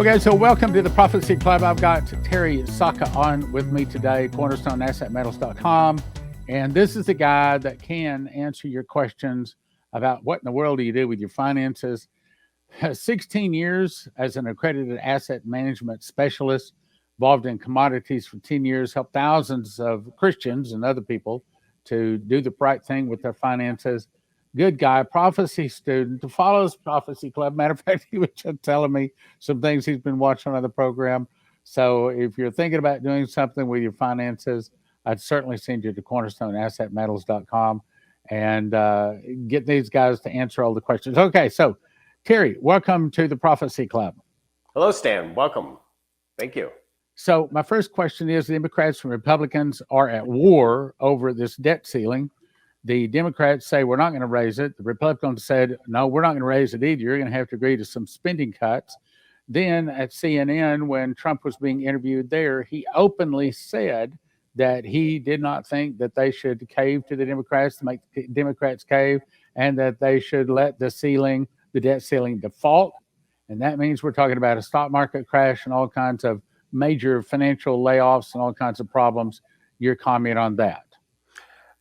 Okay, so welcome to the Prophecy Club. I've got Terry Sacka on with me today, CornerstoneAssetMetals.com. And this is the guy that can answer your questions about what in the world do you do with your finances. 16 years as an accredited asset management specialist, involved in commodities for 10 years, helped thousands of Christians and other people to do the right thing with their finances. Good guy, prophecy student, to follow his Prophecy Club. Matter of fact, he was just telling me some things he's been watching on the program. So if you're thinking about doing something with your finances, I'd certainly send you to CornerstoneAssetMetals.com and get these guys to answer all the questions. Okay, so Terry, welcome to the Prophecy Club. Hello, Stan. Welcome. Thank you. So my first question is, the Democrats and Republicans are at war over this debt ceiling. The Democrats say we're not going to raise it. The Republicans said, no, we're not going to raise it either. You're going to have to agree to some spending cuts. Then at CNN, when Trump was being interviewed there, he openly said that he did not think that they should cave to the Democrats, to make the Democrats cave, and that they should let the debt ceiling default. And that means we're talking about a stock market crash and all kinds of major financial layoffs and all kinds of problems. Your comment on that?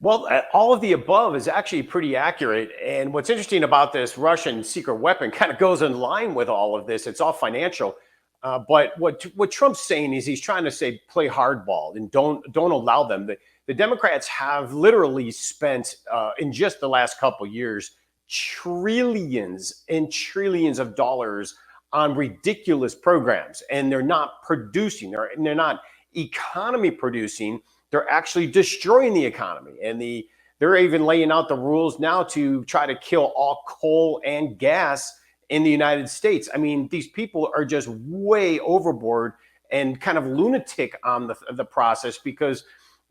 Well, all of the above is actually pretty accurate. And what's interesting about this Russian secret weapon kind of goes in line with all of this. It's all financial. But what Trump's saying is he's trying to say play hardball and don't allow them. The Democrats have literally spent in just the last couple of years trillions and trillions of dollars on ridiculous programs, and they're not producing. They're not economy producing. They're actually destroying the economy, and they're even laying out the rules now to try to kill all coal and gas in the United States. I mean, these people are just way overboard and kind of lunatic on the process, because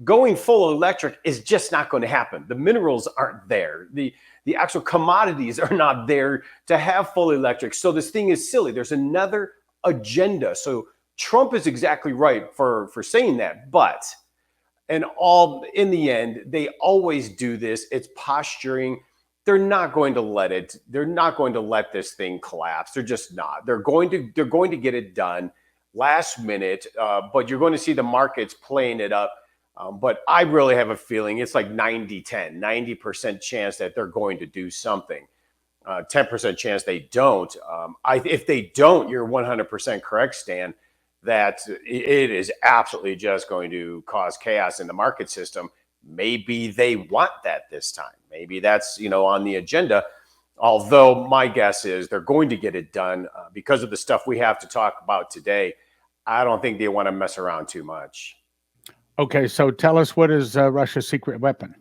going full electric is just not going to happen. The minerals aren't there. The actual commodities are not there to have full electric. So this thing is silly. There's another agenda. So Trump is exactly right for saying that, but in the end, they always do this. It's posturing. They're not going to let this thing collapse. They're just not. They're going to get it done last minute, but you're going to see the markets playing it up. But I really have a feeling it's like 90-10, 90% chance that they're going to do something. 10% chance they don't. If they don't, you're 100% correct, Stan, that it is absolutely just going to cause chaos in the market system. Maybe they want that this time. Maybe that's, on the agenda. Although my guess is they're going to get it done because of the stuff we have to talk about today. I don't think they want to mess around too much. Okay, so tell us, what is Russia's secret weapon?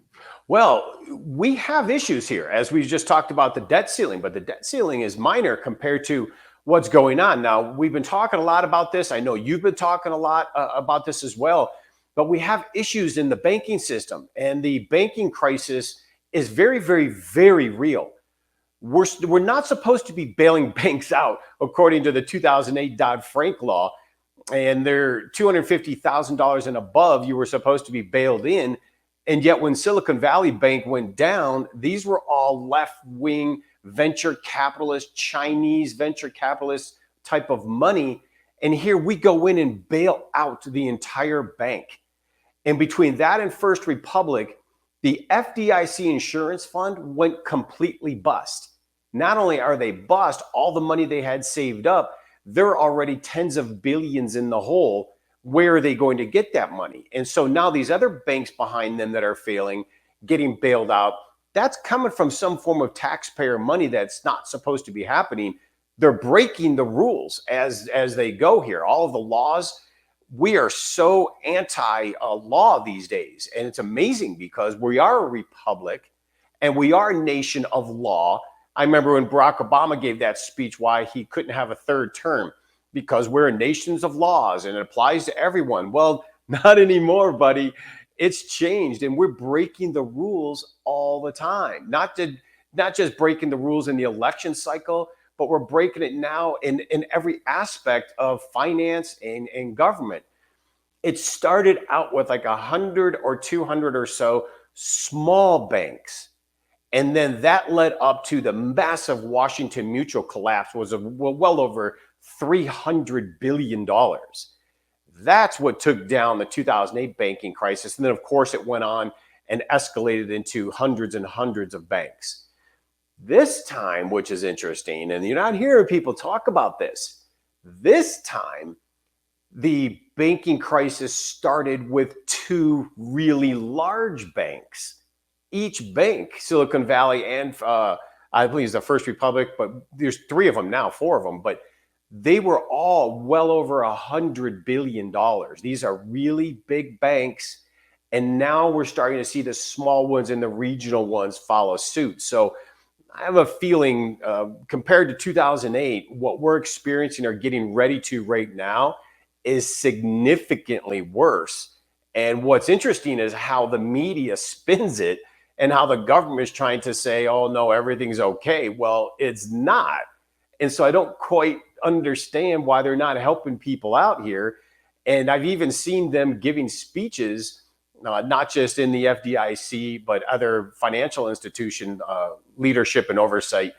Well, we have issues here, as we just talked about the debt ceiling, but the debt ceiling is minor compared to what's going on. Now, we've been talking a lot about this. I know you've been talking a lot about this as well, but we have issues in the banking system, and the banking crisis is very, very, very real. We're not supposed to be bailing banks out, according to the 2008 Dodd-Frank law, and they're $250,000 and above, you were supposed to be bailed in. And yet when Silicon Valley Bank went down, these were all left-wing venture capitalist, Chinese venture capitalist type of money. And here we go in and bail out the entire bank. And between that and First Republic, the FDIC insurance fund went completely bust. Not only are they bust, all the money they had saved up, they're already tens of billions in the hole. Where are they going to get that money? And so now these other banks behind them that are failing, getting bailed out, that's coming from some form of taxpayer money that's not supposed to be happening. They're breaking the rules as they go here. All of the laws, we are so anti-law these days. And it's amazing because we are a republic and we are a nation of law. I remember when Barack Obama gave that speech why he couldn't have a third term, because we're a nation of laws and it applies to everyone. Well, not anymore, buddy. It's changed, and we're breaking the rules all the time. Not just breaking the rules in the election cycle, but we're breaking it now in every aspect of finance and government. It started out with like 100 or 200 or so small banks. And then that led up to the massive Washington Mutual collapse, was well over $300 billion. That's what took down the 2008 banking crisis. And then, of course, it went on and escalated into hundreds and hundreds of banks. This time, which is interesting, and you're not hearing people talk about this, this time, the banking crisis started with two really large banks. Each bank, Silicon Valley and I believe it's the First Republic, but there's three of them now, four of them, but they were all well over $100 billion. These are really big banks. And now we're starting to see the small ones and the regional ones follow suit. So I have a feeling compared to 2008, what we're experiencing or getting ready to right now is significantly worse. And what's interesting is how the media spins it and how the government is trying to say, oh, no, everything's okay. Well, it's not. And so I don't quite understand why they're not helping people out here. And I've even seen them giving speeches, not just in the FDIC, but other financial institution leadership and oversight.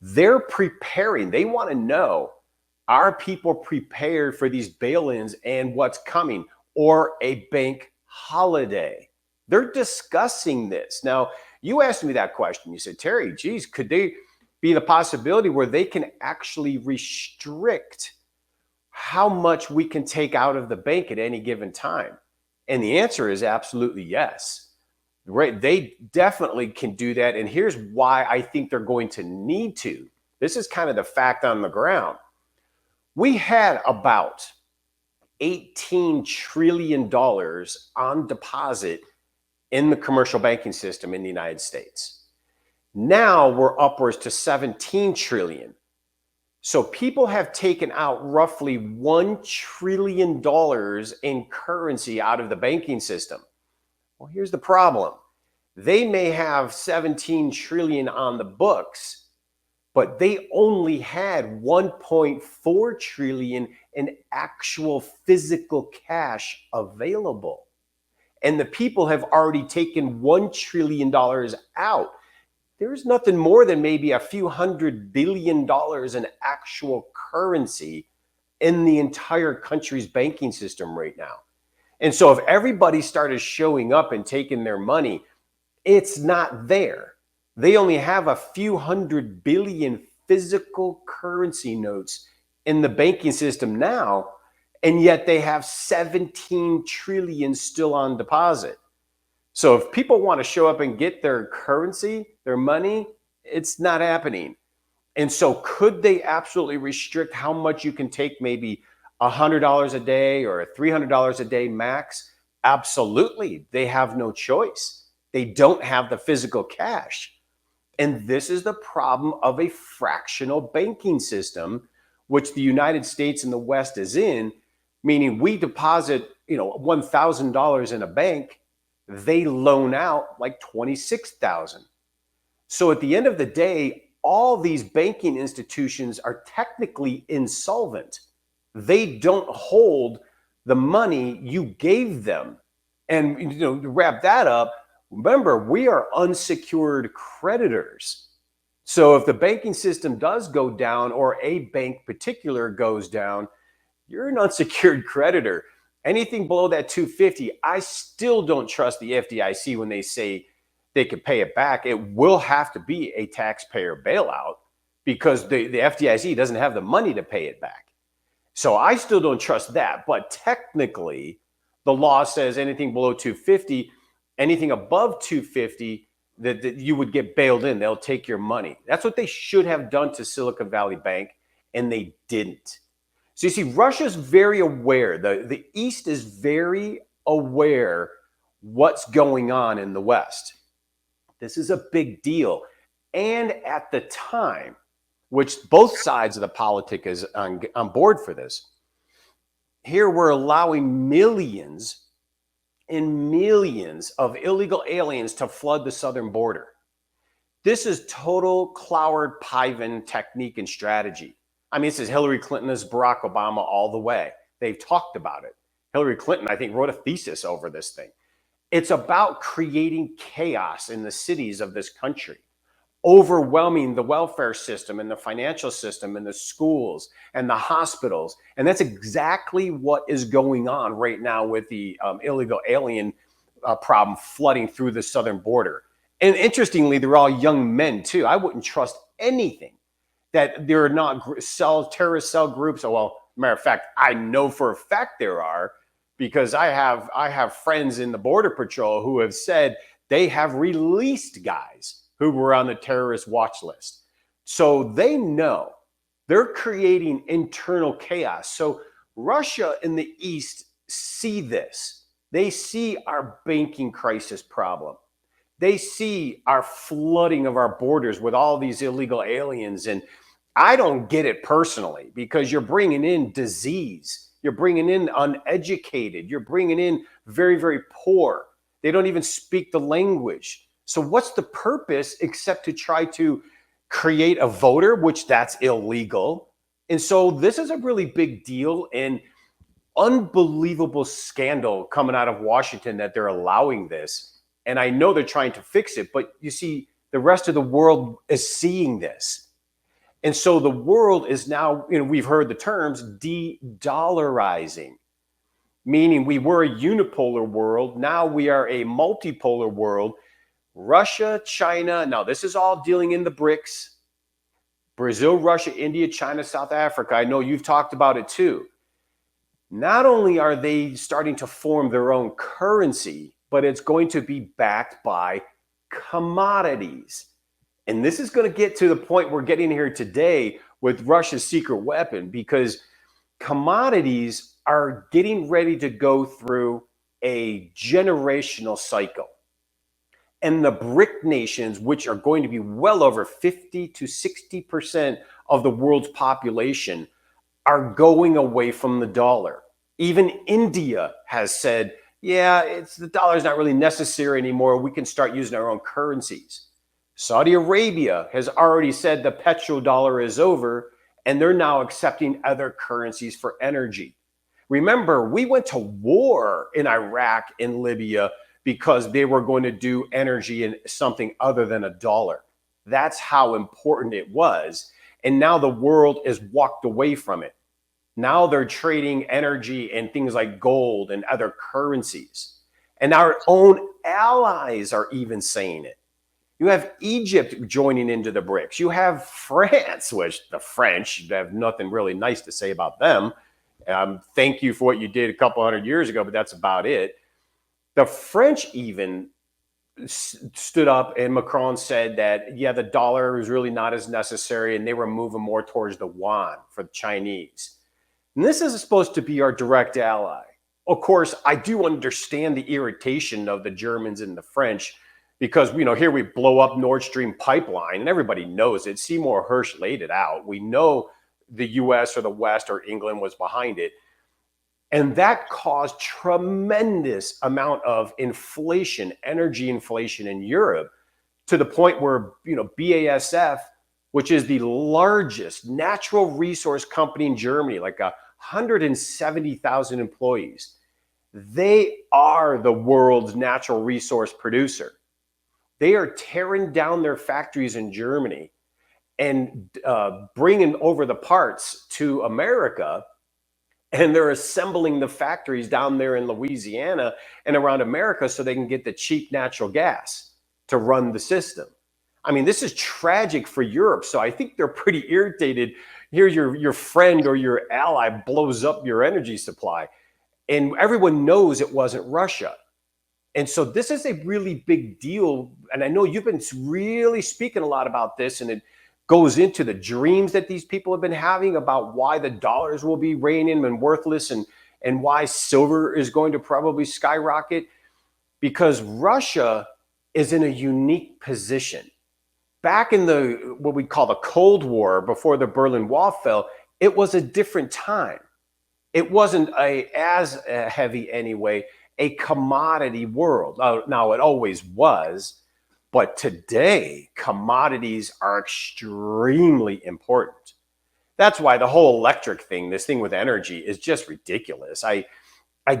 They're preparing. They want to know, are people prepared for these bail-ins and what's coming, or a bank holiday? They're discussing this. Now, you asked me that question. You said, Terry, geez, could they be the possibility where they can actually restrict how much we can take out of the bank at any given time? And the answer is absolutely yes. Right? They definitely can do that. And here's why I think they're going to need to. This is kind of the fact on the ground. We had about $18 trillion on deposit in the commercial banking system in the United States. Now we're upwards to 17 trillion. So people have taken out roughly $1 trillion in currency out of the banking system. Well, here's the problem. They may have 17 trillion on the books, but they only had 1.4 trillion in actual physical cash available. And the people have already taken $1 trillion out. There's nothing more than maybe a few $100 billion in actual currency in the entire country's banking system right now. And so if everybody started showing up and taking their money, it's not there. They only have a few $100 billion physical currency notes in the banking system now, and yet they have 17 trillion still on deposit. So if people want to show up and get their currency, their money, it's not happening. And so could they absolutely restrict how much you can take, maybe $100 a day or $300 a day max? Absolutely. They have no choice. They don't have the physical cash. And this is the problem of a fractional banking system, which the United States and the West is in, meaning we deposit, $1,000 in a bank, they loan out like $26,000. So at the end of the day, all these banking institutions are technically insolvent. They don't hold the money you gave them. And to wrap that up, remember, we are unsecured creditors. So if the banking system does go down, or a bank particular goes down, you're an unsecured creditor. Anything below that 250, I still don't trust the FDIC when they say they could pay it back. It will have to be a taxpayer bailout because the FDIC doesn't have the money to pay it back. So I still don't trust that. But technically, the law says anything below 250, anything above 250, that you would get bailed in. They'll take your money. That's what they should have done to Silicon Valley Bank, and they didn't. So you see, Russia's very aware. The East is very aware what's going on in the West. This is a big deal. And at the time, which both sides of the politic is on board for this, here we're allowing millions and millions of illegal aliens to flood the southern border. This is total Cloward-Piven technique and strategy. I mean, this is Hillary Clinton, this is Barack Obama all the way. They've talked about it. Hillary Clinton, I think, wrote a thesis over this thing. It's about creating chaos in the cities of this country. overwhelming the welfare system and the financial system and the schools and the hospitals. And that's exactly what is going on right now with the illegal alien problem flooding through the southern border. And interestingly, they're all young men too. I wouldn't trust anything that there are not terrorist cell groups. Oh, well, matter of fact, I know for a fact there are, because I have friends in the Border Patrol who have said they have released guys who were on the terrorist watch list. So they know they're creating internal chaos. So Russia in the East see this. They see our banking crisis problem. They see our flooding of our borders with all these illegal aliens. And I don't get it personally, because you're bringing in disease. You're bringing in uneducated. You're bringing in very, very poor. They don't even speak the language. So what's the purpose except to try to create a voter, which that's illegal. And so this is a really big deal and unbelievable scandal coming out of Washington that they're allowing this. And I know they're trying to fix it, but you see, the rest of the world is seeing this. And so the world is now, we've heard the terms de-dollarizing, meaning we were a unipolar world. Now we are a multipolar world. Russia, China, now this is all dealing in the BRICS. Brazil, Russia, India, China, South Africa. I know you've talked about it too. Not only are they starting to form their own currency, but it's going to be backed by commodities. And this is going to get to the point we're getting here today with Russia's secret weapon, because commodities are getting ready to go through a generational cycle. And the BRIC nations, which are going to be well over 50 to 60% of the world's population, are going away from the dollar. Even India has said, yeah, the dollar is not really necessary anymore. We can start using our own currencies. Saudi Arabia has already said the petrodollar is over, and they're now accepting other currencies for energy. Remember, we went to war in Iraq and Libya because they were going to do energy in something other than a dollar. That's how important it was. And now the world has walked away from it. Now they're trading energy and things like gold and other currencies. And our own allies are even saying it. You have Egypt joining into the BRICS. You have France, which the French have nothing really nice to say about them. Thank you for what you did a couple hundred years ago, but that's about it. The French even stood up, and Macron said that, yeah, the dollar is really not as necessary, and they were moving more towards the yuan for the Chinese. And this is supposed to be our direct ally. Of course, I do understand the irritation of the Germans and the French, because, here we blow up Nord Stream pipeline, and everybody knows it. Seymour Hersh laid it out. We know the US or the West or England was behind it. And that caused tremendous amount of inflation, energy inflation in Europe, to the point where, BASF, which is the largest natural resource company in Germany, like 170,000 employees, they are the world's natural resource producer. They are tearing down their factories in Germany and bringing over the parts to America. And they're assembling the factories down there in Louisiana and around America so they can get the cheap natural gas to run the system. I mean, this is tragic for Europe. So I think they're pretty irritated. Here, your friend or your ally blows up your energy supply. And everyone knows it wasn't Russia. And so this is a really big deal. And I know you've been really speaking a lot about this, and it goes into the dreams that these people have been having about why the dollars will be reigning and worthless, and why silver is going to probably skyrocket, because Russia is in a unique position. Back in what we call the Cold War, before the Berlin Wall fell, it was a different time. It wasn't as heavy anyway, a commodity world. Now it always was. But today, commodities are extremely important. That's why the whole electric thing, this thing with energy, is just ridiculous. I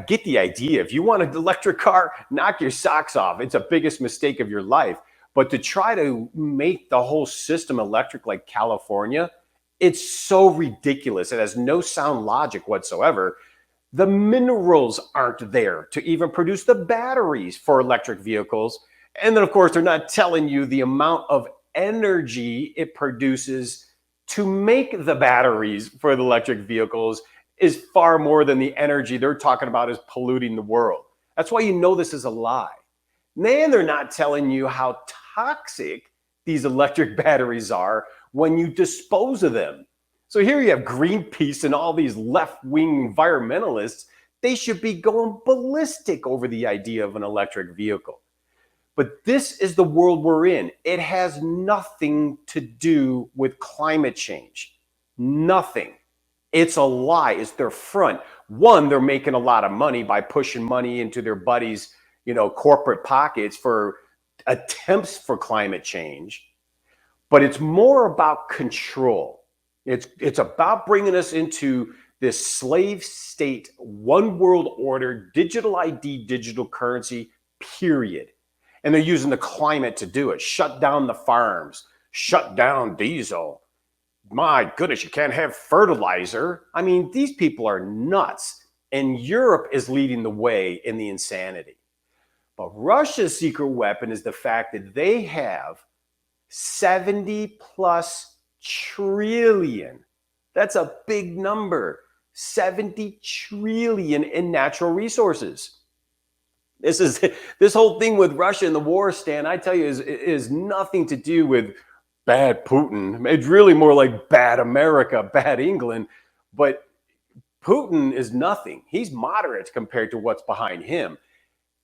get the idea. If you want an electric car, knock your socks off. It's the biggest mistake of your life. But to try to make the whole system electric like California, it's so ridiculous. It has no sound logic whatsoever. The minerals aren't there to even produce the batteries for electric vehicles. And then, of course, they're not telling you the amount of energy it produces to make the batteries for the electric vehicles is far more than the energy they're talking about is polluting the world. That's why you know this is a lie. And they're not telling you how toxic these electric batteries are when you dispose of them. So here you have Greenpeace and all these left-wing environmentalists. They should be going ballistic over the idea of an electric vehicle. But this is the world we're in. It has nothing to do with climate change. Nothing. It's a lie. It's their front. One, they're making a lot of money by pushing money into their buddies' corporate pockets for attempts for climate change. But it's more about control. It's about bringing us into this slave state, one world order, digital ID, digital currency, period. And they're using the climate to do it. Shut down the farms, shut down diesel. My goodness, you can't have fertilizer. I mean, these people are nuts. And Europe is leading the way in the insanity. But Russia's secret weapon is the fact that they have 70 plus trillion. That's a big number. 70 trillion in natural resources. This whole thing with Russia and the war, Stan, I tell you, is nothing to do with bad Putin. It's really more like bad America, bad England. But Putin is nothing. He's moderate compared to what's behind him.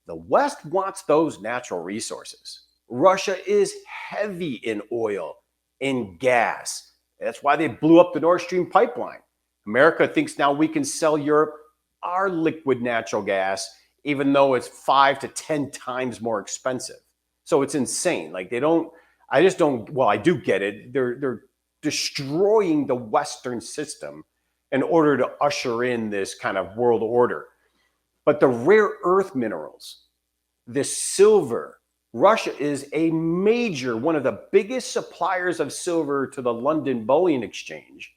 The West wants those natural resources. Russia is heavy in oil, in gas. That's why they blew up the Nord Stream pipeline. America thinks now we can sell Europe our liquid natural gas, even though it's 5 to 10 times more expensive. So it's insane. Like I do get it. They're destroying the Western system in order to usher in this kind of world order. But the rare earth minerals, the silver, Russia is a major, one of the biggest suppliers of silver to the London Bullion Exchange,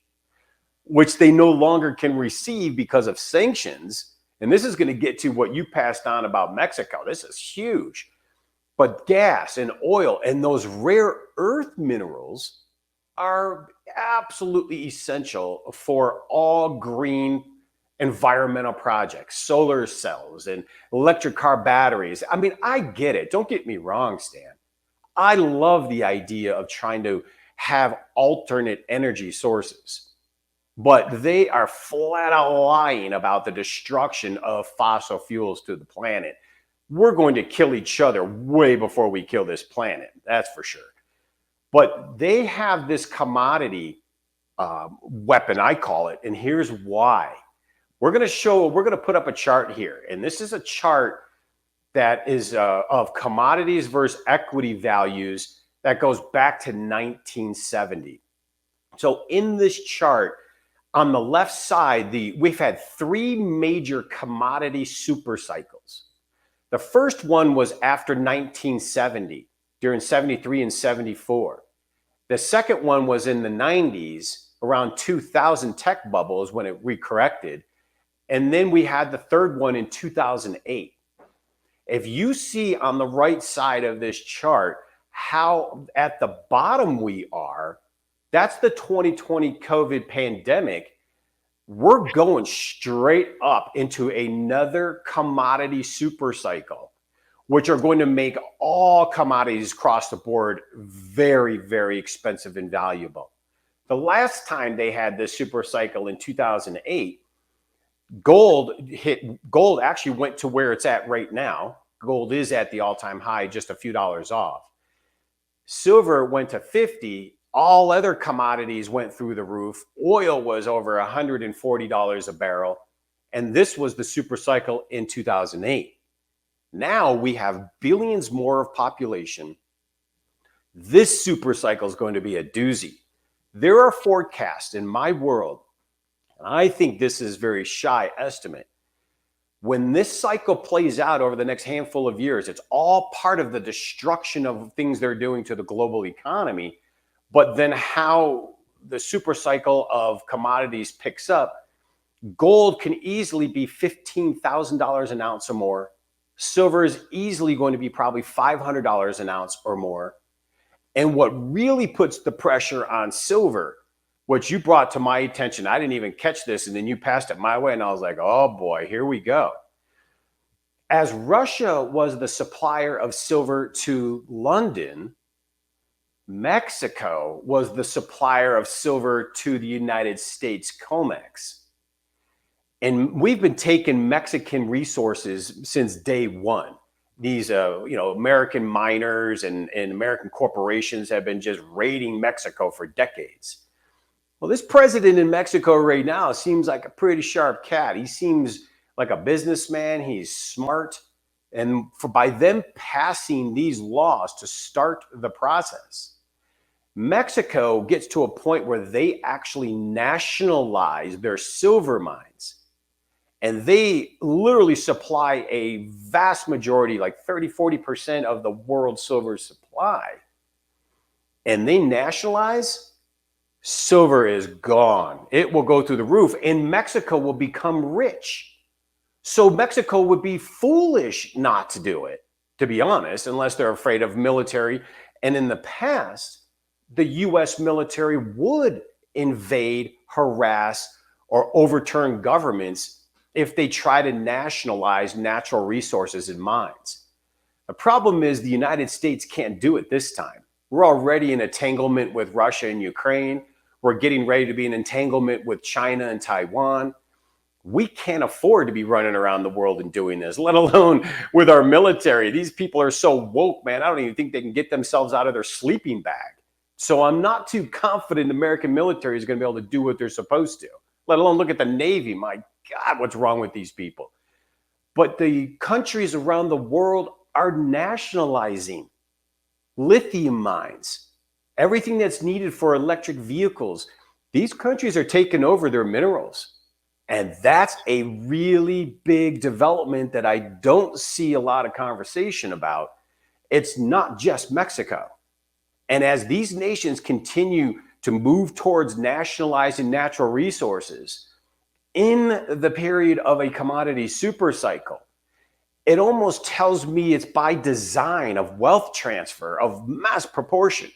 which they no longer can receive because of sanctions. And this is going to get to what you passed on about Mexico. This is huge. But gas and oil and those rare earth minerals are absolutely essential for all green environmental projects, solar cells and electric car batteries. I mean, I get it. Don't get me wrong, Stan. I love the idea of trying to have alternate energy sources, but they are flat out lying about the destruction of fossil fuels to the planet. We're going to kill each other way before we kill this planet. That's for sure. But they have this commodity weapon, I call it, and here's why. We're going to put up a chart here, and this is a chart that is of commodities versus equity values that goes back to 1970. So in this chart, on the left side, we've had three major commodity super cycles. The first one was after 1970, during 73 and 74. The second one was in the 90s, around 2000 tech bubbles when it recorrected. And then we had the third one in 2008. If you see on the right side of this chart how at the bottom we are, that's the 2020 COVID pandemic. We're going straight up into another commodity super cycle, which are going to make all commodities across the board very, very expensive and valuable. The last time they had this super cycle in 2008, gold actually went to where it's at right now. Gold is at the all-time high, just a few dollars off. Silver went to 50. All other commodities went through the roof. Oil was over $140 a barrel. And this was the super cycle in 2008. Now we have billions more of population. This super cycle is going to be a doozy. There are forecasts in my world, and I think this is very shy estimate, When this cycle plays out over the next handful of years, it's all part of the destruction of things they're doing to the global economy. But then how the super cycle of commodities picks up, gold can easily be $15,000 an ounce or more. Silver is easily going to be probably $500 an ounce or more. And what really puts the pressure on silver, what you brought to my attention, I didn't even catch this, and then you passed it my way, and I was like, oh boy, here we go. As Russia was the supplier of silver to London, Mexico was the supplier of silver to the United States COMEX. And we've been taking Mexican resources since day one. These, American miners and American corporations have been just raiding Mexico for decades. Well, this president in Mexico right now seems like a pretty sharp cat. He seems like a businessman. He's smart. And by them passing these laws to start the process, Mexico gets to a point where they actually nationalize their silver mines. And they literally supply a vast majority, like 30–40% of the world's silver supply. And they nationalize, silver is gone. It will go through the roof, and Mexico will become rich. So Mexico would be foolish not to do it, to be honest, unless they're afraid of military. And in the past, the US military would invade, harass, or overturn governments if they try to nationalize natural resources and mines. The problem is the United States can't do it this time. We're already in entanglement with Russia and Ukraine. We're getting ready to be in entanglement with China and Taiwan. We can't afford to be running around the world and doing this, let alone with our military. These people are so woke, man. I don't even think they can get themselves out of their sleeping bag. So I'm not too confident the American military is going to be able to do what they're supposed to, let alone look at the Navy. My God, what's wrong with these people? But the countries around the world are nationalizing lithium mines, everything that's needed for electric vehicles. These countries are taking over their minerals. And that's a really big development that I don't see a lot of conversation about. It's not just Mexico. And as these nations continue to move towards nationalizing natural resources in the period of a commodity super cycle, it almost tells me it's by design of wealth transfer of mass proportion.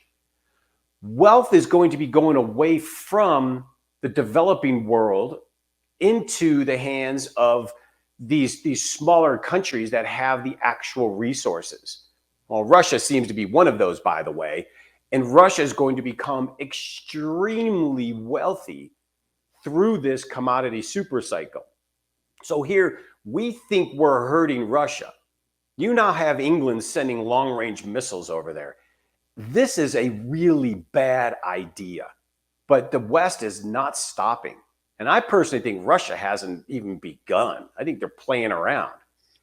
Wealth is going to be going away from the developing world into the hands of these smaller countries that have the actual resources. Well, Russia seems to be one of those, by the way, and Russia is going to become extremely wealthy through this commodity super cycle. So here we think we're hurting Russia. You now have England sending long-range missiles over there. This is a really bad idea, but the West is not stopping. And I personally think Russia hasn't even begun. I think they're playing around.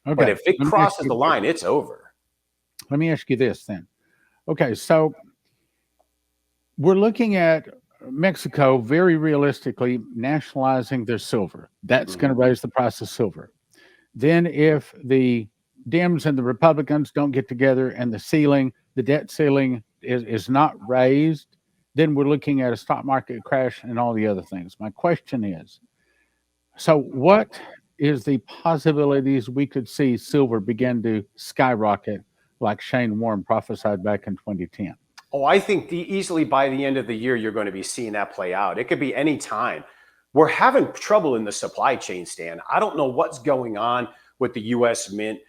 Okay. But if it crosses the line, it's over. Let me ask you this then. Okay, so we're looking at Mexico very realistically nationalizing their silver. That's going to raise the price of silver. Then if the Dems and the Republicans don't get together and the debt ceiling is not raised, then we're looking at a stock market crash and all the other things. My question is, so what is the possibilities we could see silver begin to skyrocket like Shane Warren prophesied back in 2010? Oh, I think easily by the end of the year, you're going to be seeing that play out. It could be any time. We're having trouble in the supply chain, Stan. I don't know what's going on with the U.S. Mint.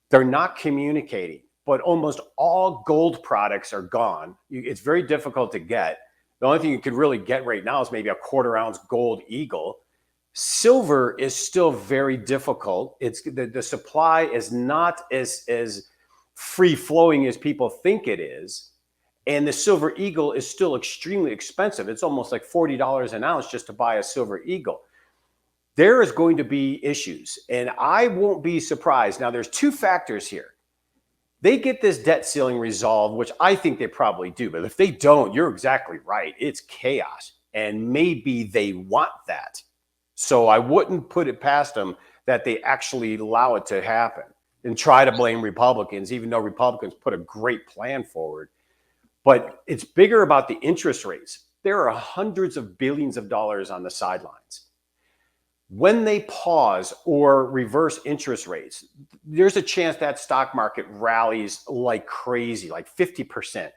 They're not communicating, but almost all gold products are gone. It's very difficult to get. The only thing you could really get right now is maybe a quarter-ounce gold eagle. Silver is still very difficult. It's the supply is not as free-flowing as people think it is. And the silver eagle is still extremely expensive. It's almost like $40 an ounce just to buy a silver eagle. There is going to be issues, and I won't be surprised. Now, there's two factors here. They get this debt ceiling resolved, which I think they probably do. But if they don't, you're exactly right. It's chaos, and maybe they want that. So I wouldn't put it past them that they actually allow it to happen and try to blame Republicans, even though Republicans put a great plan forward. But it's bigger about the interest rates. There are hundreds of billions of dollars on the sidelines. When they pause or reverse interest rates, there's a chance that stock market rallies like crazy, like 50%.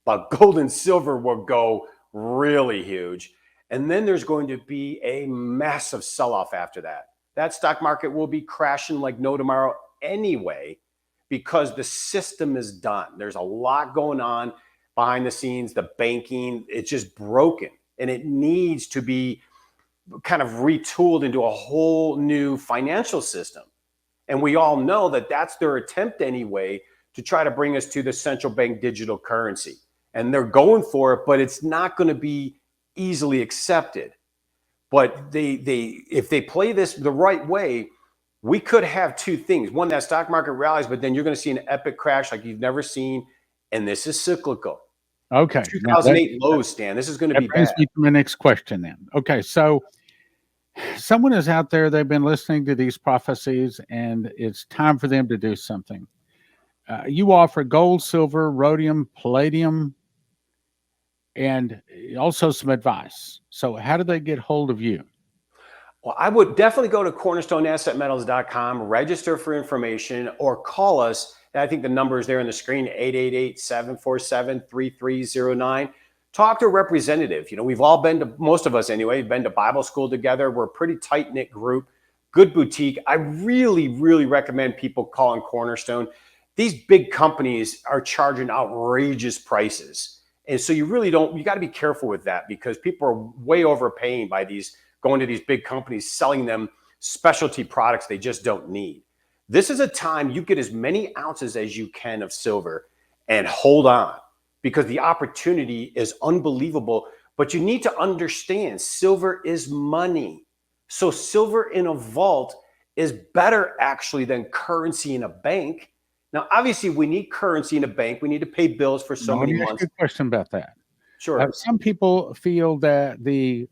But gold and silver will go really huge. And then there's going to be a massive sell-off after that. That stock market will be crashing like no tomorrow anyway, because the system is done. There's a lot going on behind the scenes. The banking, it's just broken, and it needs to be kind of retooled into a whole new financial system. And we all know that that's their attempt anyway, to try to bring us to the central bank digital currency. And they're going for it, but it's not going to be easily accepted. But if they play this the right way, we could have two things. One, that stock market rallies, but then you're going to see an epic crash like you've never seen. And this is cyclical. Okay. 2008 lows, Stan. This is going to be brings bad. me to my next question then. Okay. So someone is out there, they've been listening to these prophecies, and it's time for them to do something. You offer gold, silver, rhodium, palladium, and also some advice. So how do they get hold of you? Well, I would definitely go to CornerstoneAssetMetals.com, register for information, or call us. I think the number is there on the screen, 888-747-3309. Talk to a representative. You know, we've all been to, most of us anyway, been to Bible school together. We're a pretty tight-knit group, good boutique. I really, really recommend people calling Cornerstone. These big companies are charging outrageous prices. And so you got to be careful with that, because people are way overpaying by going to these big companies, selling them specialty products they just don't need. This is a time you get as many ounces as you can of silver and hold on, because the opportunity is unbelievable. But you need to understand, silver is money. So silver in a vault is better actually than currency in a bank. Now, obviously, we need currency in a bank. We need to pay bills for so many months. Let me ask you a question about that. Sure. Some people feel that the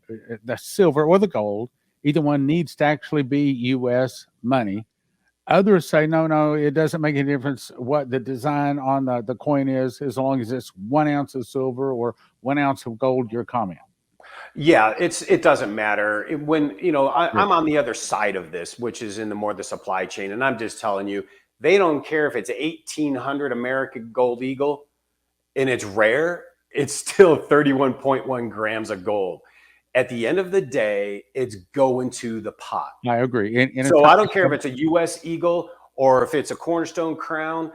silver or the gold, either one, needs to actually be U.S. money. Others say, no, it doesn't make any difference what the design on the coin is, as long as it's 1 ounce of silver or 1 ounce of gold. Your comment? Yeah, it doesn't matter. When, I'm on the other side of this, which is in the supply chain, and I'm just telling you, they don't care if it's 1800 American Gold Eagle and it's rare. It's still 31.1 grams of gold. At the end of the day, it's going to the pot. I agree. So I don't care if it's a U.S. Eagle or if it's a Cornerstone Crown.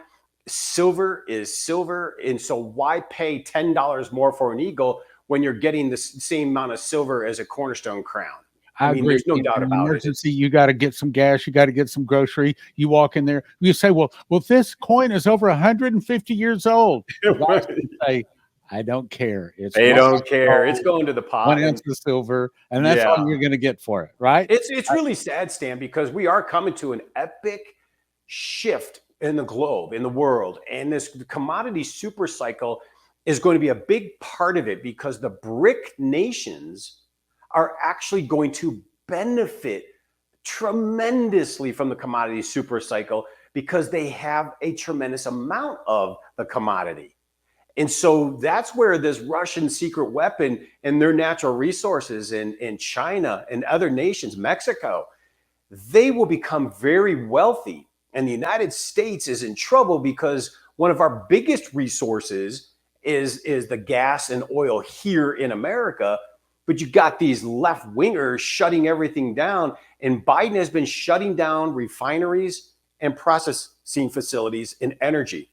Silver is silver. And so why pay $10 more for an Eagle when you're getting the same amount of silver as a Cornerstone Crown? I mean, there's no doubt about it. You got to get some gas. You got to get some grocery. You walk in there. You say, well, this coin is over 150 years old. Say, I don't care. They don't care. It's going to the pot. 1 ounce of silver, and that's all you're going to get for it, right? It's really sad, Stan, because we are coming to an epic shift in the globe, in the world, and this commodity super cycle is going to be a big part of it, because the BRIC nations are actually going to benefit tremendously from the commodity super cycle, because they have a tremendous amount of the commodity. And so that's where this Russian secret weapon and their natural resources in China and other nations, Mexico, they will become very wealthy. And the United States is in trouble, because one of our biggest resources is the gas and oil here in America. But you got these left wingers shutting everything down. And Biden has been shutting down refineries and processing facilities in energy.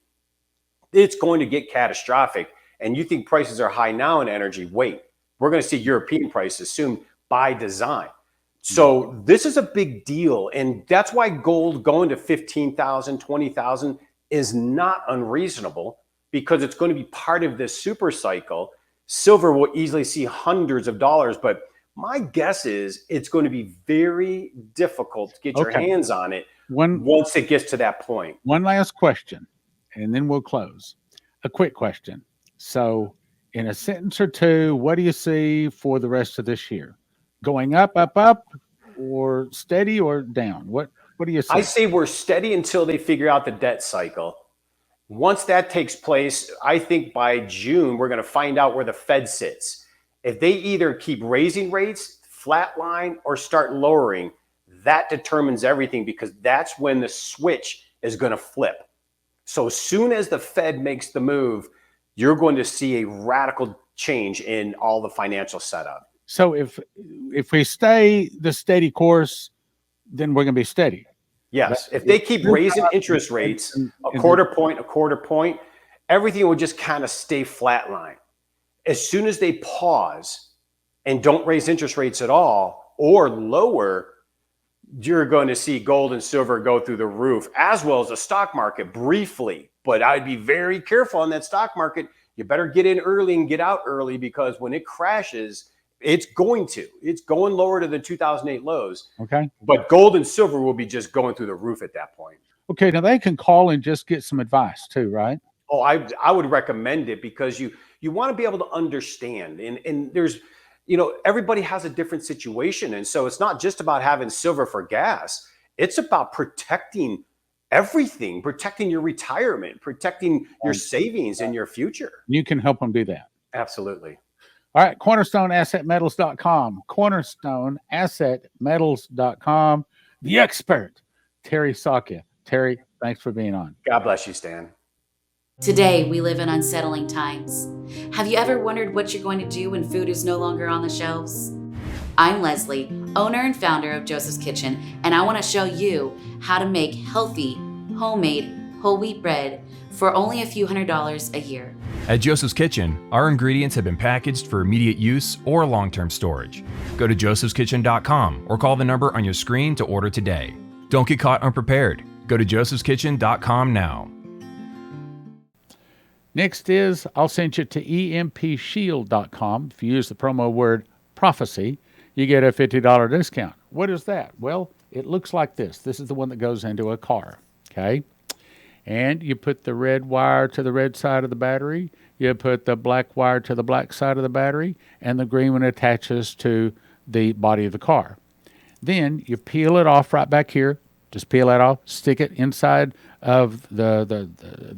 It's going to get catastrophic. And you think prices are high now in energy? Wait, we're going to see European prices soon by design. So this is a big deal. And that's why gold going to 15,000, 20,000 is not unreasonable, because it's going to be part of this super cycle. Silver will easily see hundreds of dollars, but my guess is it's going to be very difficult to get your hands on it once it gets to that point. One last question, and then we'll close. A quick question. So in a sentence or two, what do you see for the rest of this year? Going up, up, up, or steady or down? What do you say? I say we're steady until they figure out the debt cycle. Once that takes place, I think by June, we're going to find out where the Fed sits. If they either keep raising rates, flatline, or start lowering, that determines everything, because that's when the switch is going to flip. So as soon as the Fed makes the move, you're going to see a radical change in all the financial setup. So if we stay the steady course, then we're going to be steady. Yes. If they keep raising interest rates a quarter point, everything will just kind of stay flatline. As soon as they pause and don't raise interest rates at all or lower, you're going to see gold and silver go through the roof, as well as the stock market briefly. But I'd be very careful on that stock market. You better get in early and get out early, because when it crashes, it's going lower to the 2008 lows. Okay. But gold and silver will be just going through the roof at that point. Okay. Now they can call and just get some advice too, right? Oh, I would recommend it, because you want to be able to understand. And there's, everybody has a different situation. And so it's not just about having silver for gas. It's about protecting everything, protecting your retirement, protecting your savings and your future. You can help them do that. Absolutely. All right. CornerstoneAssetMetals.com. CornerstoneAssetMetals.com. The expert, Terry Sacka. Terry, thanks for being on. God bless you, Stan. Today, we live in unsettling times. Have you ever wondered what you're going to do when food is no longer on the shelves? I'm Leslie, owner and founder of Joseph's Kitchen, and I want to show you how to make healthy, homemade, whole wheat bread for only a few $100s a year. At Joseph's Kitchen, our ingredients have been packaged for immediate use or long-term storage. Go to josephskitchen.com or call the number on your screen to order today. Don't get caught unprepared. Go to josephskitchen.com now. Next is, I'll send you to empshield.com. If you use the promo word prophecy, you get a $50 discount. What is that? Well, it looks like this. This is the one that goes into a car, okay? And you put the red wire to the red side of the battery, you put the black wire to the black side of the battery, and the green one attaches to the body of the car. Then you peel it off right back here. Just peel that off, stick it inside of the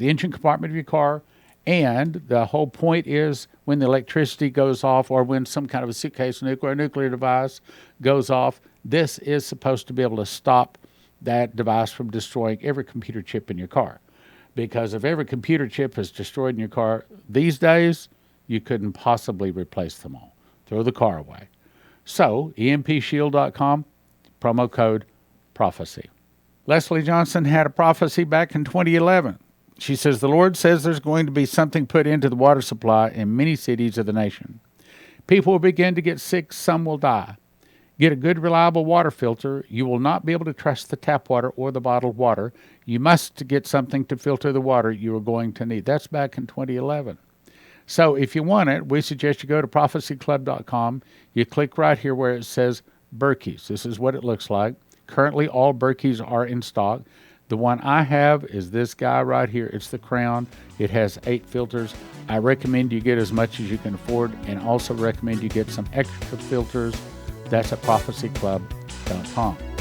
engine compartment of your car. And the whole point is, when the electricity goes off, or when some kind of a suitcase nuclear device goes off, this is supposed to be able to stop that device from destroying every computer chip in your car. Because if every computer chip is destroyed in your car these days, you couldn't possibly replace them all. Throw the car away. So, empshield.com, promo code prophecy. Leslie Johnson had a prophecy back in 2011. She says, the Lord says there's going to be something put into the water supply in many cities of the nation. People will begin to get sick, some will die. Get a good, reliable water filter. You will not be able to trust the tap water or the bottled water. You must get something to filter the water you are going to need. That's back in 2011. So if you want it, we suggest you go to prophecyclub.com. You click right here where it says Berkeys. This is what it looks like. Currently, all Berkeys are in stock. The one I have is this guy right here. It's the Crown. It has 8 filters. I recommend you get as much as you can afford, and also recommend you get some extra filters. That's at prophecyclub.com.